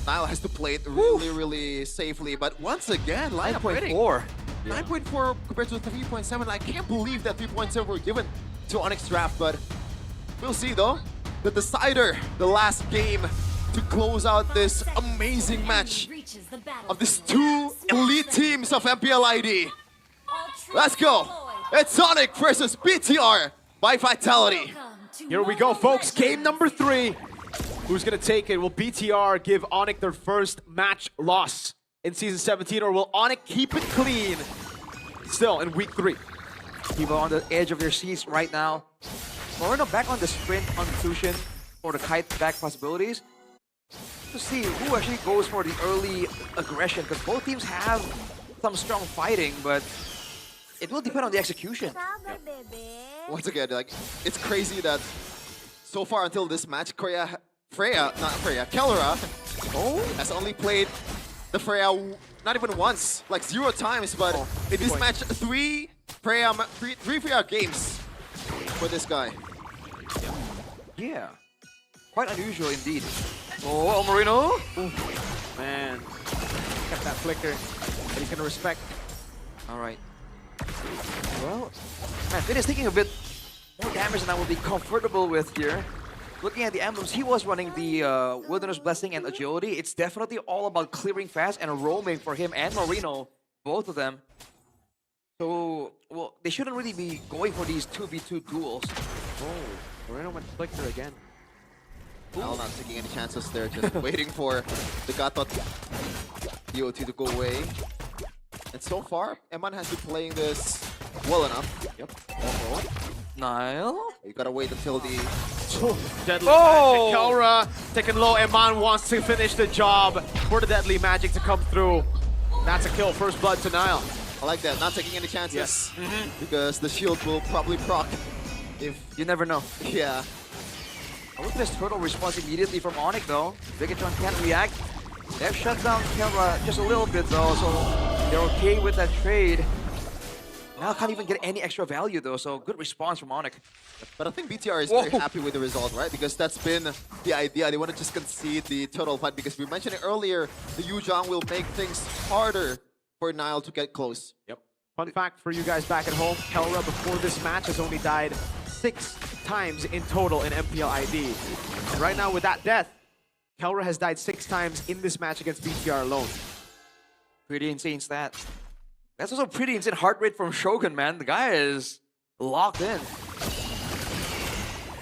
Nile has to play it really safely. But once again, lineup rating. 9.4. 9.4 compared to 3.7. I can't believe that 3.7 were given to Onyx draft, but we'll see though. The decider, the last game to close out this amazing match of these two elite teams of MPLID. Let's go. It's Onic versus BTR by Vitality. Here we go, folks. Game number 3. Who's gonna take it? Will BTR give Onic their first match loss in Season 17, or will Onic keep it clean still in Week 3? People on the edge of their seats right now. Moreno back on the sprint on Tushin for the kite back possibilities. To see who actually goes for the early aggression, because both teams have some strong fighting, but it will depend on the execution. Once again, like, it's crazy that so far until this match, Kelra has only played the Freya not even once, like 0 times, but in this match, three Freya games for this guy. Yeah, quite unusual indeed. Oh, Marino! Man, kept that flicker that he's gonna respect. All right. Well, man, Finn is taking a bit more damage than I will be comfortable with here. Looking at the emblems, he was running the Wilderness Blessing and Agility. It's definitely all about clearing fast and roaming for him and Marino, both of them. So, well, they shouldn't really be going for these 2v2 duels. Oh, Marino went flicker again. Now not taking any chances there, just waiting for the Gatot DOT to go away. And so far, Eman has been playing this well enough. Yep. Nile? You gotta wait until the... Deadly Magic. Kelra taking low. Eman wants to finish the job for the Deadly Magic to come through. That's a kill. First blood to Nile. I like that, not taking any chances. Yes. Because the shield will probably proc if... You never know. Yeah. Look at this turtle response immediately from Onic though. Bigetron can't react. They've shut down Kelra just a little bit though, so they're okay with that trade. Now can't even get any extra value though, so good response from Onic. But I think BTR is very happy with the result, right? Because that's been the idea. They want to just concede the turtle fight because we mentioned it earlier, the Yuzhong will make things harder for Nile to get close. Yep. Fun fact for you guys back at home, Kelra before this match has only died 6 times in total in MPLID. And right now with that death, Kelra has died 6 times in this match against BTR alone. Pretty insane stat. That's also pretty insane heart rate from Shogun, man. The guy is locked in.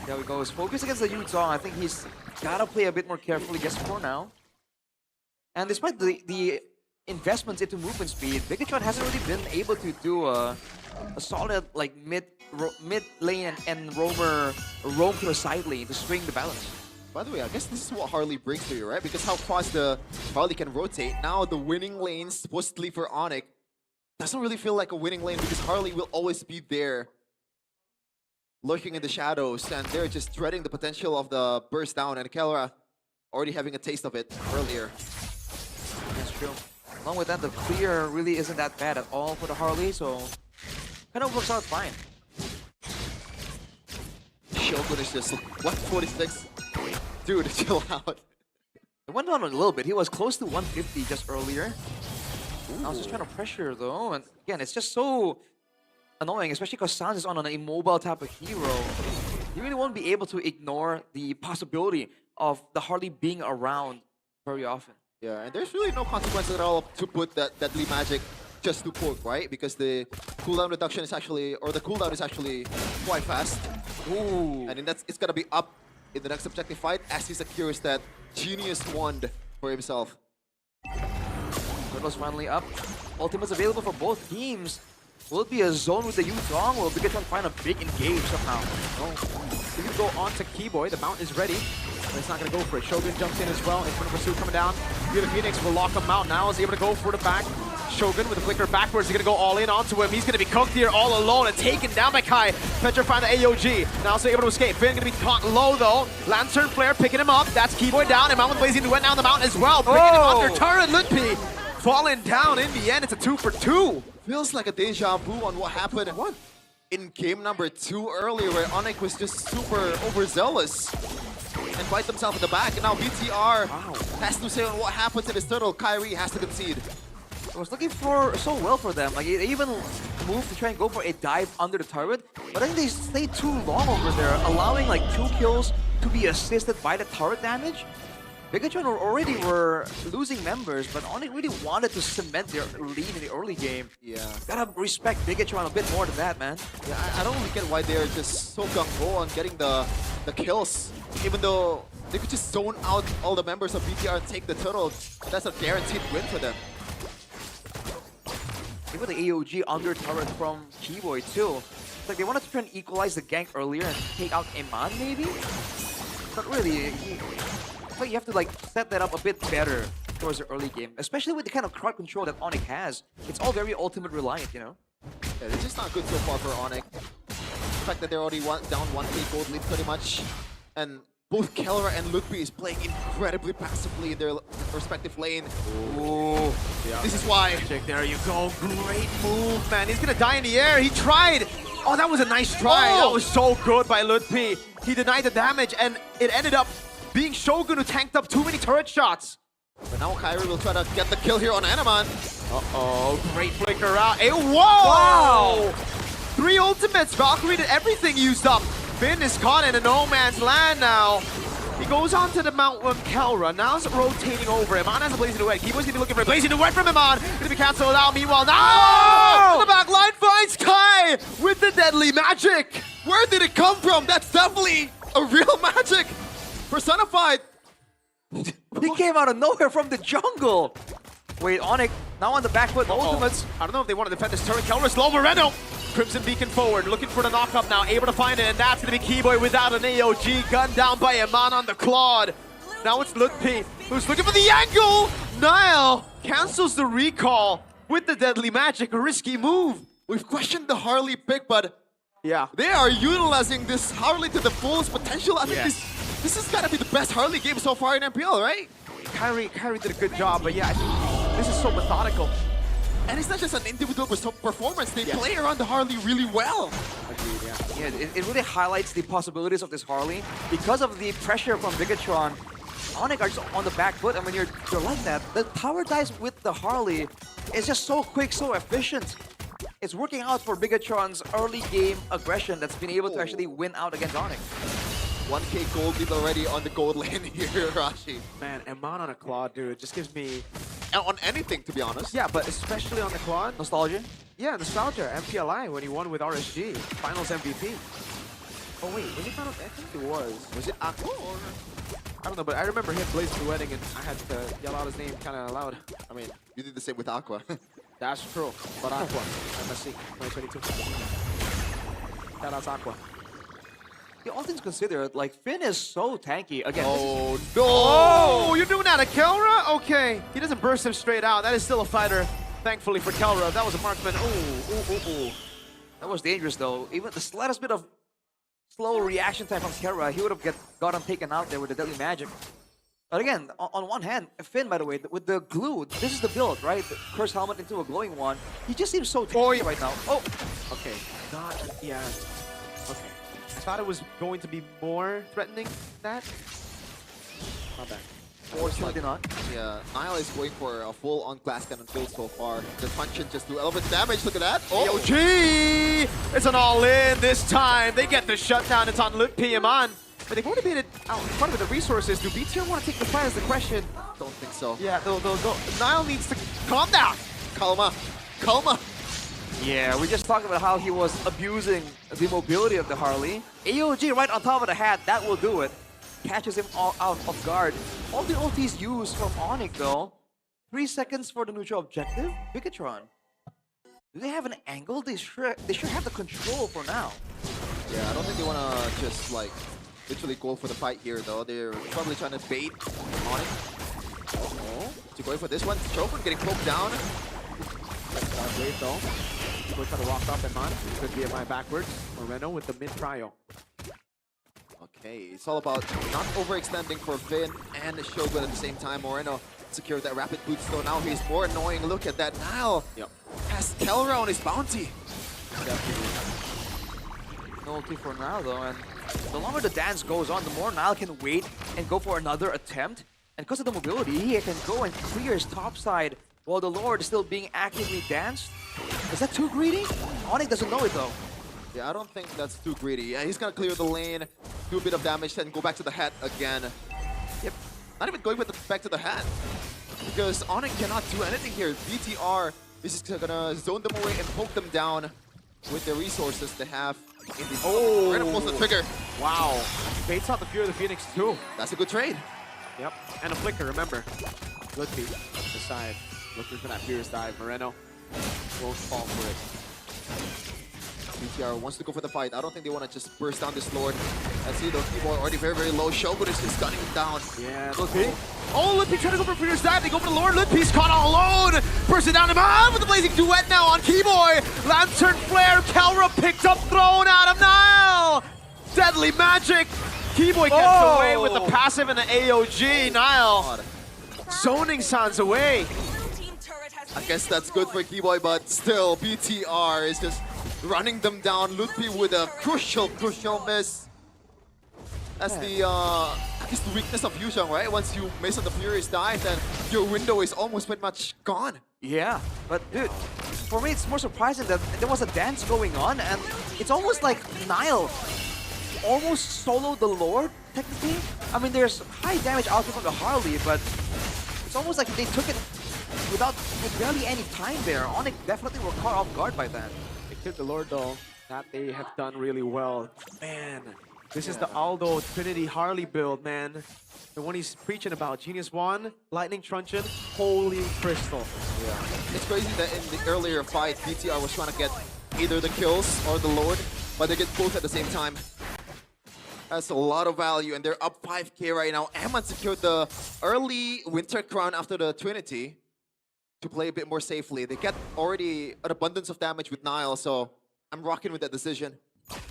There we go. His focus against the Yuzhong. I think he's gotta play a bit more carefully just for now. And despite the investments into movement speed, Bigetron hasn't really been able to do a solid like mid lane and roam to the side lane to swing the balance. By the way, I guess this is what Harley brings to you, right? Because how fast the Harley can rotate. Now the winning lane, supposedly for Onic, doesn't really feel like a winning lane because Harley will always be there, lurking in the shadows, and they're just dreading the potential of the burst down, and Kelra already having a taste of it earlier. That's true. Along with that, the clear really isn't that bad at all for the Harley, so kind of works out fine. Shogun is just 146. Dude, chill out. It went down a little bit. He was close to 150 just earlier. I was just trying to pressure though, and again, it's just so annoying, especially because Sans is on an immobile type of hero. You really won't be able to ignore the possibility of the Harley being around very often. Yeah, and there's really no consequence at all to put that Deadly Magic just to poke, right? Because the cooldown reduction is actually, or the cooldown is actually quite fast. Ooh. And then it's gonna be up in the next objective fight as he secures that genius wand for himself. Turtle's finally up. Ultimate's available for both teams. Will it be a zone with the Yuzhong? Will Bigetron find a big engage somehow? Oh. So you go on to Keyboy. The mount is ready, but it's not going to go for it. Shogun jumps in as well. In front of Pursuit coming down. Here the Phoenix will lock him out. Now is able to go for the back. Shogun with a flicker backwards. He's going to go all in onto him. He's going to be cooked here all alone and taken down by Kai. Petrifying the AOG. Now also able to escape. Finn going to be caught low though. Lantern Flare picking him up. That's Keyboy down. And Mount with Blazing went down the mountain as well. Bringing him under. Turret Lutpi falling down in the end. It's a 2 for 2. Feels like a deja vu on what happened in game number 2 earlier, where Onic was just super overzealous. and fight themselves in the back. And now BTR Wow. has to say on what happened to this turtle. Kyrie has to concede. It was looking for so well for them. Like, they even moved to try and go for a dive under the turret, but I think they stayed too long over there, allowing like 2 kills to be assisted by the turret damage. Bigetron already were losing members, but Onic really wanted to cement their lead in the early game. Yeah. Gotta respect Bigetron a bit more than that, man. Yeah, I don't really get why they're just so gung-ho on getting the kills, even though they could just zone out all the members of BTR and take the turtle. That's a guaranteed win for them. Even the AOG under turret from Keyboy too. It's like they wanted to try and equalize the gank earlier and take out Iman maybe? But really, but you have to like set that up a bit better towards the early game, especially with the kind of crowd control that Onic has. It's all very ultimate reliant, you know? Yeah, it's just not good so far for Onic. The fact that they're already down 1k gold lead pretty much, and both Kelra and Ludwig is playing incredibly passively in their respective lane. Ooh. Yeah. This is why. Check, there you go. Great move, man. He's gonna die in the air. He tried. Oh, that was a nice try. Oh. That was so good by Ludwig. He denied the damage, and it ended up being Shogun who tanked up too many turret shots. But now Kyrie will try to get the kill here on Anaman. Uh-oh. Great flicker out. Hey, whoa! Wow. 3 ultimates. Valkyrie did everything used up. Finn is caught in a no man's land now. He goes on to the Mount Kelra. Now it's rotating over. Iman has a Blazing Duet. Keyboy's gonna be looking for a Blazing Duet from Iman. Gonna be cancelled out. Meanwhile, now the back line finds Kai with the deadly magic. Where did it come from? That's definitely a real magic personified. He came out of nowhere from the jungle. Wait, Onic now on the back foot. Ultimates. I don't know if they want to defend this turret. Kelra's low. Moreno. Crimson Beacon forward, looking for the knock-up now, able to find it, and that's going to be Keyboy without an AOG, gunned down by Iman on the Claude. Now it's Ludwig, who's looking for the angle! Nile cancels the recall with the deadly magic, a risky move. We've questioned the Harley pick, but Yeah. they are utilizing this Harley to the fullest potential. I think Yes. this has got to be the best Harley game so far in MPL, right? Kyrie did a good job, but yeah, I think this is so methodical. And it's not just an individual performance. They Yes. play around the Harley really well. Agreed, yeah. Yeah, it really highlights the possibilities of this Harley. Because of the pressure from Bigetron, Onic are just on the back foot, and when you're like that, the tower dives with the Harley is just so quick, so efficient. It's working out for Bigetron's early game aggression that's been able to actually win out against Onic. 1k gold lead already on the gold lane here, Rashi. Man, Iman on a Claude, dude, just gives me... And on anything, to be honest. Yeah, but especially on the Claude. Nostalgia? Yeah, nostalgia, MPLI, when he won with RSG, Finals MVP. Oh wait, was it Finals? I think it was. Was it Aqua or? I don't know, but I remember him blazing the wedding and I had to yell out his name kind of loud. I mean, you did the same with Aqua. That's true. But Aqua, MSC 2022. Shout out to Aqua. Yeah, all things considered, like, Finn is so tanky. Again, Oh no! Oh, you're doing that to Kelra? Okay. He doesn't burst him straight out. That is still a fighter. Thankfully for Kelra. If that was a marksman. Ooh. that was dangerous, though. Even the slightest bit of slow reaction time from Kelra, he would have gotten taken out there with the deadly magic. But again, on one hand, Finn, by the way, with the glue, this is the build, right? The curse helmet into a glowing one. He just seems so tanky right now. Oh, Okay. Not, yeah. Okay. I thought it was going to be more threatening than that. Not bad. fortunately not. Yeah, Nile is going for a full-on glass cannon build so far. The function just do element damage. Look at that. Oh, AOG! It's an all-in this time. They get the shutdown. It's on Ludwig Iman. But they've already made it out part of the resources. Do BTR want to take the fight is the question. don't think so. Yeah, they'll go. Nile needs to calm down. Kalma. Kalma. Yeah, we just talked about how he was abusing the mobility of the Harley. AOG right on top of the hat, that will do it. Catches him all out of guard. All the ultis used from Onic though. 3 seconds for the neutral objective. Bigetron. Do they have an angle? They should have the control for now. Yeah, I don't think they want to just like literally go for the fight here though. They're probably trying to bait Onic. Oh, to going for this one. Shogun getting poked down. That's wave though. People try to walk up Iman. Could be Iman backwards. Moreno with the mid-trio. Okay, it's all about not overextending for Finn and Shogun at the same time. Moreno secured that rapid boost though. Now he's more annoying. Look at that now. Yep. Has Kelra on his bounty. No ulti for now though, and the longer the dance goes on, the more Nile can wait and go for another attempt. And because of the mobility, he can go and clear his top side while the Lord is still being actively danced. Is that too greedy? Onic doesn't know it though. Yeah, I don't think that's too greedy. Yeah, he's gonna clear the lane, do a bit of damage, then go back to the hat again. Yep, not even going back to the hat. Because Onic cannot do anything here. BTR is just gonna zone them away and poke them down with the resources they have. In the right up close to the trigger. Wow. Baits out the Fury of the Phoenix too. That's a good trade. Yep. And a flicker, remember. Lutfi, the side. Looking for that Furious dive. Moreno won't fall for it. BTR wants to go for the fight. I don't think they want to just burst down this Lord. I see the keyboard already very, very low. Shogun is just gunning him down. Yeah, Lutfi. Oh, Lutfi trying to go for Furious dive. They go for the Lord. Lutfi's caught all alone. Bursting down him with the blazing duet now on Keyboy. Lantern Flare. Kelra picked up, thrown out of Nile. Deadly magic. Keyboy gets away with the passive and the AOG. Nile zoning Sans away. I guess that's good for Keyboy, but still, BTR is just running them down. Lutfi with a crucial miss. That's the I guess the weakness of Yuzhong, right? Once you miss on the Furious dive, then your window is almost pretty much gone. Yeah, but dude, for me it's more surprising that there was a dance going on, and it's almost like Nile almost soloed the Lord, technically. I mean, there's high damage output from the Harley, but it's almost like they took it with barely any time there. Onic definitely were caught off guard by that. They killed the Lord though. That they have done really well. Man, this is the Aldo Trinity Harley build, man. The one he's preaching about. Genius 1, Lightning Truncheon, Holy Crystal. Yeah. It's crazy that in the earlier fight, BTR was trying to get either the kills or the Lord, but they get both at the same time. That's a lot of value, and they're up 5k right now. Amman secured the early Winter Crown after the Trinity to play a bit more safely. They get already an abundance of damage with Nile, so I'm rocking with that decision.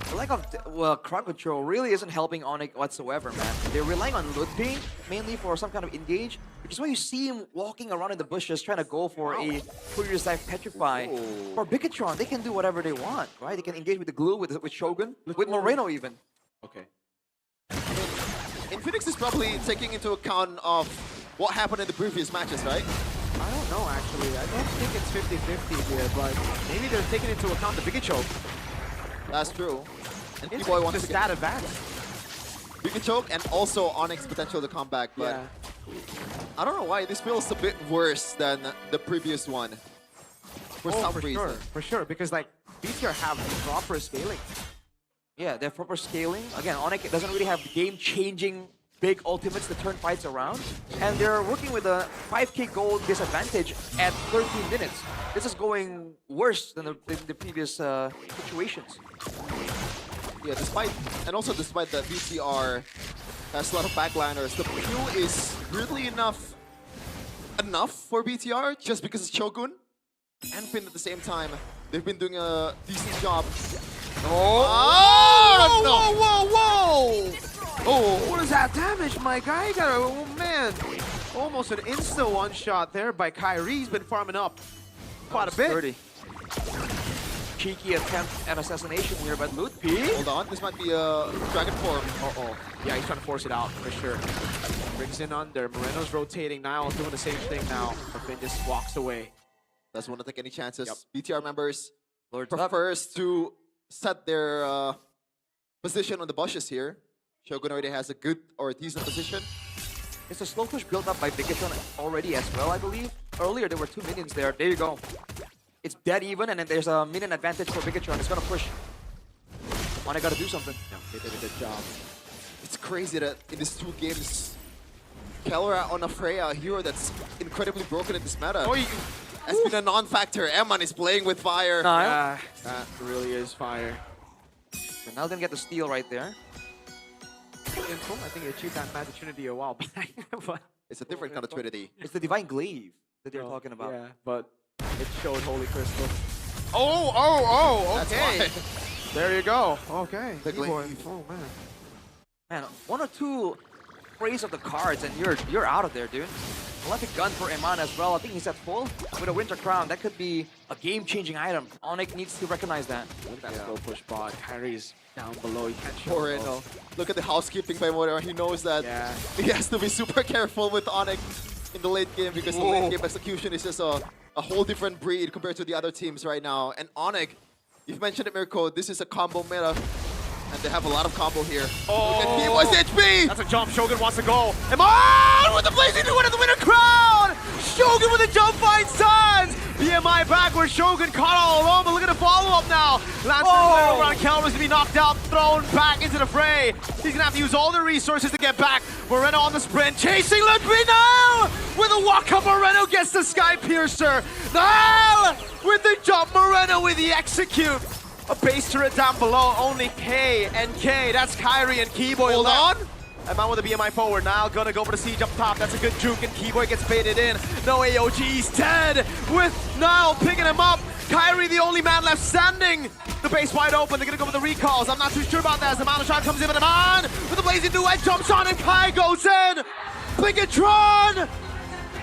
The lack of crowd control really isn't helping Onic whatsoever, man. They're relying on Lutfi mainly for some kind of engage, which is why you see him walking around in the bushes trying to go for a Furious Dive Petrify. For Bigetron, they can do whatever they want, right? They can engage with the glue, with Shogun, with Moreno even. Okay. Infinix is probably taking into account of what happened in the previous matches, right? I don't know, actually. I don't think it's 50-50 here, but maybe they're taking into account the Big Choke. That's true. And It's Keyboy wants the to stat get advantage. Big Choke and also Onyx potential to come back, but Yeah. I don't know why this feels a bit worse than the previous one. For some reason. Sure, for sure, because like BTR have proper scaling. Yeah, they're proper scaling. Again, Onic doesn't really have game-changing big ultimates to turn fights around. And they're working with a 5k gold disadvantage at 13 minutes. This is going worse than the previous situations. Yeah, despite that BTR has a lot of backliners, the Q is weirdly enough for BTR just because it's Shogun and Finn at the same time. They've been doing a decent job. Oh, whoa! Oh, what is that damage, my guy? Oh man, almost an insta one-shot there by Kyrie. He's been farming up quite a bit. 30. Cheeky attempt at assassination here by Lutfi. Hold on, this might be a Dragon Form. Yeah, he's trying to force it out for sure. Brings in under. Moreno's rotating. Niall doing the same thing now. But Finn just walks away. Doesn't want to take any chances. BTR members Lord prefers to set their position on the bushes here. Shogun already has a good or decent position. It's a slow push built up by Bigetron already as well, I believe. Earlier there were 2 minions there. There you go. It's dead even, and then there's a minion advantage for Bigetron. It's gonna push. Onic gotta do something. Yeah, they did a good job. It's crazy that in these 2 games, Kelra on a Freya, a hero that's incredibly broken in this meta, has been a non-factor. Amman is playing with fire. Nile. That really is fire. So Nile didn't get the steal right there. I think he achieved that magic trinity a while back. But It's a different kind of Trinity. It's the Divine Glaive that they're talking about. Yeah, but it showed Holy Crystal. That's Okay. why. There you go. Okay. The Keyboy. glaive. Oh man. Man, 1 or 2 sprays of the cards and you're out of there, dude. Electric gun for Eman as well. I think he's at full with a Winter Crown. That could be a game-changing item. Onic needs to recognize that. Look at that slow push bot. Kyrie's down below. He can't show Poor it. Reno. Look at the housekeeping by Moira. He knows that Yeah. he has to be super careful with Onic in the late game because the late game execution is just a whole different breed compared to the other teams right now. And Onic, you've mentioned it, Mirko, this is a combo meta. And they have a lot of combo here. Oh. Look at Kibo's HP! That's a jump. Shogun wants to go. Eman with the blazing new one of the Winter Crown! Shogun with a jump finds Suns! BMI backwards. Shogun caught all alone, but look at the follow-up now. Lancer over on Kelmer's to be knocked out, thrown back into the fray. He's gonna have to use all the resources to get back. Moreno on the sprint, chasing Ludwig now! With a walk-up, Moreno gets the Sky Piercer. Now with the jump, Moreno with the execute. A base turret down below, only K and K. That's Kyrie and Keyboy. Hold on. Eman with the BMI forward. Now gonna go for the siege up top. That's a good juke, and Keyboy gets baited in. No AOG, he's dead. With Nile picking him up. Kyrie, the only man left standing. The base wide open. They're gonna go for the recalls. I'm not too sure about that as the Manashot comes in, but Eman with the blazing duet jumps on, and Kai goes in. Bigetron